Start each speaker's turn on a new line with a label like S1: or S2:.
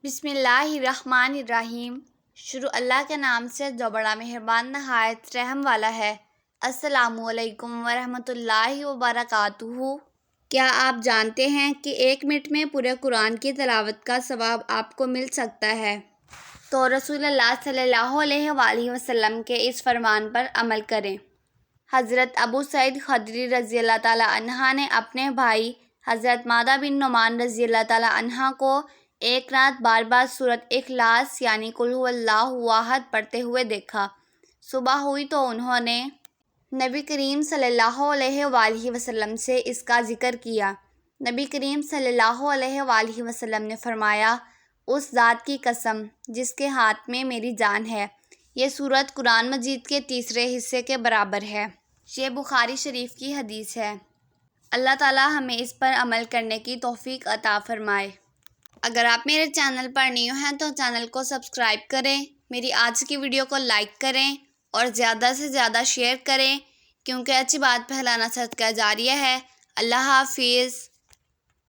S1: بسم اللہ الرحمن الرحیم۔ شروع اللہ کے نام سے جو بڑا مہربان نہایت رحم والا ہے۔ السلام علیکم ورحمۃ اللہ وبرکاتہ۔ کیا آپ جانتے ہیں کہ 1 منٹ میں پورے قرآن کی تلاوت کا ثواب آپ کو مل سکتا ہے؟ تو رسول اللہ صلی اللہ علیہ وآلہ وسلم کے اس فرمان پر عمل کریں۔ حضرت ابو سعید خدری رضی اللہ تعالیٰ عنہ نے اپنے بھائی حضرت مادہ بن نعمان رضی اللہ تعالیٰ عنہ کو ایک رات بار بار سورۃ اخلاص یعنی قل ھو اللہ احد پڑھتے ہوئے دیکھا۔ صبح ہوئی تو انہوں نے نبی کریم صلی اللہ علیہ وآلہ وسلم سے اس کا ذکر کیا۔ نبی کریم صلی اللہ علیہ وآلہ وسلم نے فرمایا، اس ذات کی قسم جس کے ہاتھ میں میری جان ہے، یہ سورت قرآن مجید کے تیسرے حصے کے برابر ہے۔ یہ بخاری شریف کی حدیث ہے۔ اللہ تعالیٰ ہمیں اس پر عمل کرنے کی توفیق عطا فرمائے۔ اگر آپ میرے چینل پر نیو ہیں تو چینل کو سبسکرائب کریں، میری آج کی ویڈیو کو لائک کریں اور زیادہ سے زیادہ شیئر کریں، کیونکہ اچھی بات پھیلانا صدقہ جاریہ ہے۔ اللہ حافظ۔